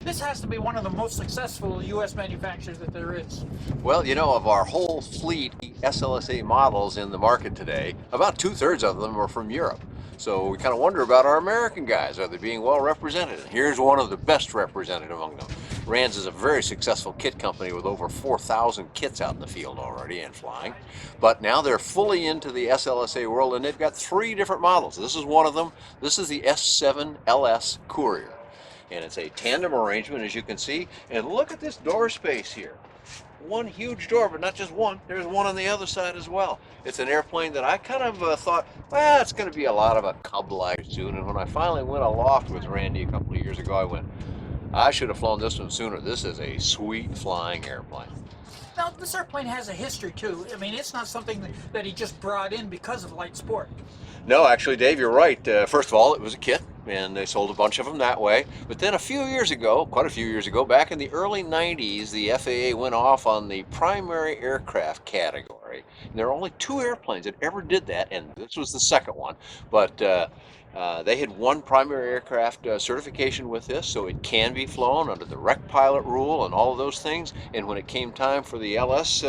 This has to be one of the most successful U.S. manufacturers that there is. Well, you know, of our whole fleet SLSA models in the market today, about 2/3 of them are from Europe. So we kind of wonder about our American guys. Are they being well represented? And here's one of the best represented among them. RANS is a very successful kit company with over 4,000 kits out in the field already and flying. But now they're fully into the SLSA world, and they've got 3 different models. This is one of them. This is the S7LS Courier. And it's a tandem arrangement, as you can see. And look at this door space here. One huge door, but not just one. There's one on the other side as well. It's an airplane that I kind of thought, well, it's going to be a lot of a cub life soon. And when I finally went aloft with Randy a couple of years ago, I went, I should have flown this one sooner. This is a sweet flying airplane. Now, this airplane has a history too. I mean, it's not something that he just brought in because of light sport. No, actually, Dave, you're right. First of all, it was a kit, and they sold a bunch of them that way. But then a few years ago, quite a few years ago, back in the early 90s, the FAA went off on the primary aircraft category. And there are only 2 airplanes that ever did that, and this was the second one. But they had one primary aircraft certification with this, so it can be flown under the rec pilot rule and all of those things. And when it came time for the LS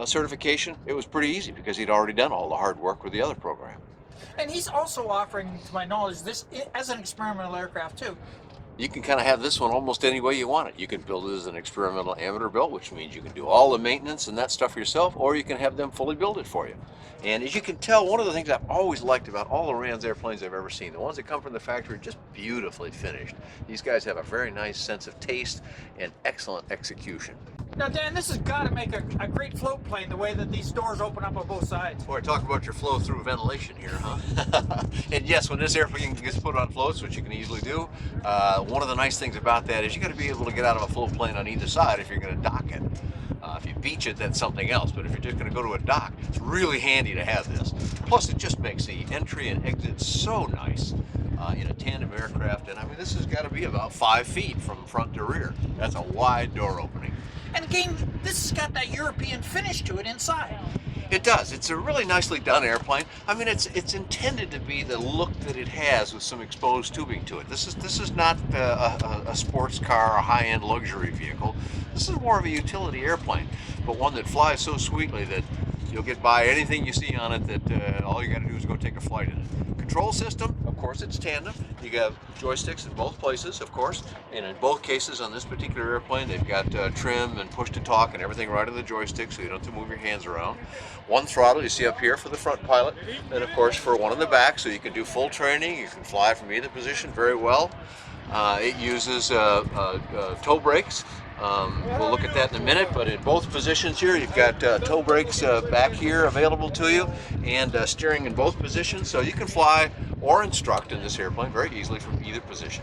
certification, it was pretty easy because he'd already done all the hard work with the other program. And he's also offering, to my knowledge, this as an experimental aircraft too. You can kind of have this one almost any way you want it. You can build it as an experimental amateur build, which means you can do all the maintenance and that stuff yourself, or you can have them fully build it for you. And as you can tell, one of the things I've always liked about all the RANS airplanes I've ever seen, the ones that come from the factory, are just beautifully finished. These guys have a very nice sense of taste and excellent execution. Now, Dan, this has got to make a great float plane, the way that these doors open up on both sides. Boy, talk about your flow-through ventilation here, huh? And yes, when this airplane gets put on floats, which you can easily do, one of the nice things about that is you got to be able to get out of a float plane on either side if you're going to dock it. If you beach it, that's something else, but if you're just going to go to a dock, it's really handy to have this. Plus, it just makes the entry and exit so nice in a tandem aircraft, and I mean, this has got to be about 5 feet from front to rear. That's a wide door opening. And again, this has got that European finish to it inside. It does. It's a really nicely done airplane. I mean, it's intended to be the look that it has with some exposed tubing to it. This is not a sports car, a high-end luxury vehicle. This is more of a utility airplane, but one that flies so sweetly that you'll get by anything you see on it that all you got to do is go take a flight in it. Control system, of course, it's tandem. You got joysticks in both places, of course, and in both cases on this particular airplane, they've got trim and push to talk and everything right on the joystick, so you don't have to move your hands around. One throttle you see up here for the front pilot, and of course for one in the back, so you can do full training. You can fly from either position very well. It uses toe brakes. We'll look at that in a minute, but in both positions here, you've got toe brakes back here available to you, and steering in both positions, so you can fly or instruct in this airplane very easily from either position.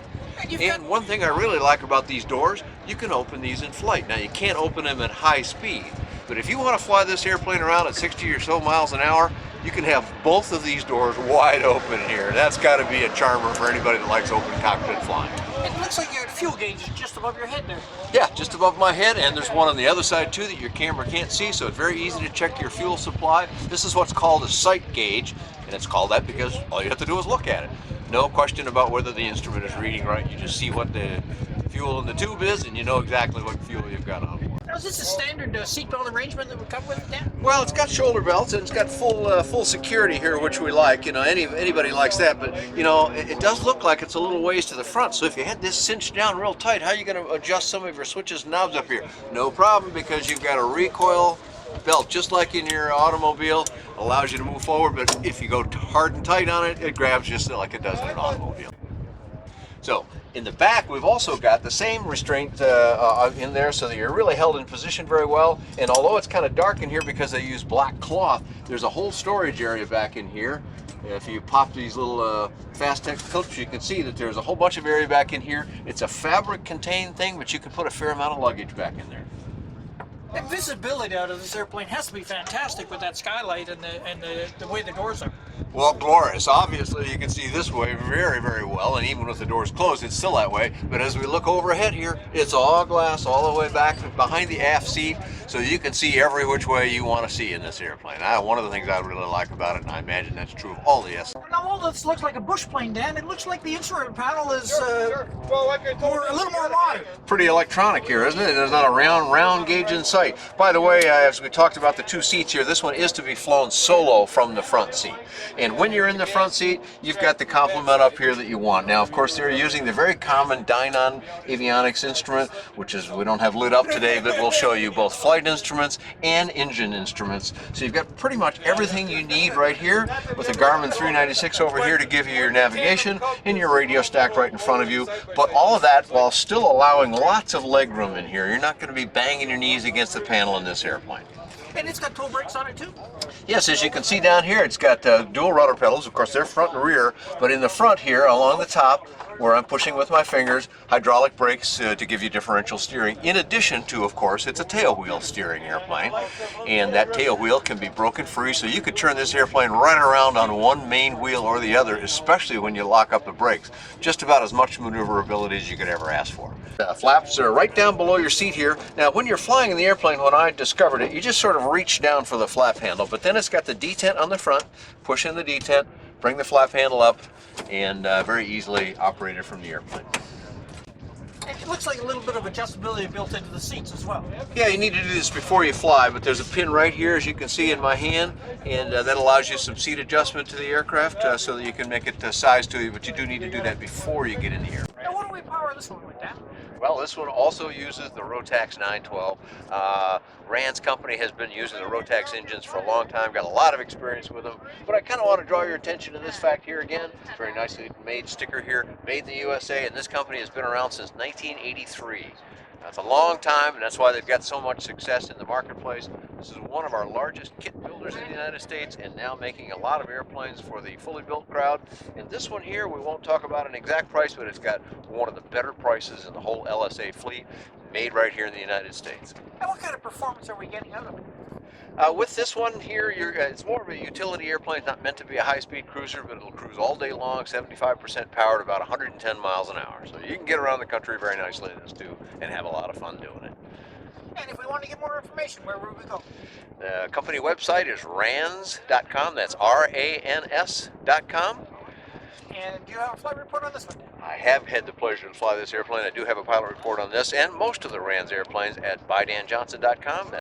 And one thing I really like about these doors, you can open these in flight. Now, you can't open them at high speed, but if you want to fly this airplane around at 60 or so miles an hour, you can have both of these doors wide open here. That's got to be a charmer for anybody that likes open cockpit flying. It looks like your fuel gauge is just above your head there. Yeah, just above my head, and there's one on the other side too that your camera can't see, so it's very easy to check your fuel supply. This is what's called a sight gauge, and it's called that because all you have to do is look at it. No question about whether the instrument is reading right. You just see what the fuel in the tube is, and you know exactly what fuel you've got on board. Now, is this a standard seatbelt arrangement that would come with it, Dan? Well, it's got shoulder belts and it's got full security here, which we like. You know, anybody likes that. But you know, it does look like it's a little ways to the front. So if you had this cinched down real tight, how are you going to adjust some of your switches and knobs up here? No problem, because you've got a recoil belt, just like in your automobile. Allows you to move forward. But if you go hard and tight on it, it grabs just like it does in an automobile. So in the back, we've also got the same restraint in there, so that you're really held in position very well. And although it's kind of dark in here because they use black cloth, there's a whole storage area back in here. If you pop these little Fast-Tech clips, you can see that there's a whole bunch of area back in here. It's a fabric contained thing, but you can put a fair amount of luggage back in there. The visibility out of this airplane has to be fantastic with that skylight and the way the doors are. Well, glorious. Obviously, you can see this way very, very well, and even with the doors closed, it's still that way. But as we look overhead here, it's all glass all the way back behind the aft seat, so you can see every which way you want to see in this airplane. One of the things I really like about it, and I imagine that's true of all the S. Now, all although this looks like a bush plane, Dan, it looks like the instrument panel is Well, like I told a little more modern. Pretty electronic here, isn't it? There's not a round gauge in sight. By the way, as we talked about the two seats here, this one is to be flown solo from the front seat. And when you're in the front seat, you've got the complement up here that you want. Now, of course, they're using the very common Dynon avionics instrument, which is, we don't have lit up today, but we'll show you both flight instruments and engine instruments. So you've got pretty much everything you need right here, with a Garmin 396 over here to give you your navigation and your radio stacked right in front of you. But all of that while still allowing lots of leg room in here. You're not going to be banging your knees against the panel in this airplane. And it's got toe brakes on it too? Yes, as you can see down here, it's got dual rudder pedals. Of course, they're front and rear, but in the front here, along the top, where I'm pushing with my fingers, hydraulic brakes to give you differential steering. In addition to, of course, it's a tail wheel steering airplane, and that tail wheel can be broken free, so you could turn this airplane right around on one main wheel or the other, especially when you lock up the brakes. Just about as much maneuverability as you could ever ask for. Flaps are right down below your seat here. Now, when you're flying in the airplane, when I discovered it, you just sort of reach down for the flap handle, but then it's got the detent on the front. Push in the detent, bring the flap handle up, and very easily operated from the airplane. It looks like a little bit of adjustability built into the seats as well. Yeah, you need to do this before you fly, but there's a pin right here, as you can see in my hand, and that allows you some seat adjustment to the aircraft so that you can make it size to you, but you do need to do that before you get in the air. Now, what do we power this one with, Dan? Well, this one also uses the Rotax 912. RANS company has been using the Rotax engines for a long time, got a lot of experience with them, but I kind of want to draw your attention to this fact here again. Very nicely made sticker here, made in the USA, and this company has been around since 1983. That's a long time, and that's why they've got so much success in the marketplace. This is one of our largest kit builders in the United States, and now making a lot of airplanes for the fully built crowd. And this one here, we won't talk about an exact price, but it's got one of the better prices in the whole LSA fleet, made right here in the United States. And what kind of performance are we getting out of it? With this one here, it's more of a utility airplane. It's not meant to be a high-speed cruiser, but it'll cruise all day long, 75% powered, about 110 miles an hour. So you can get around the country very nicely in this too, and have a lot of fun doing it. And if we want to get more information, where would we go? The company website is RANS.com. That's RANS.com. And do you have a flight report on this one? I have had the pleasure to fly this airplane. I do have a pilot report on this and most of the RANS airplanes at ByDanJohnson.com. That's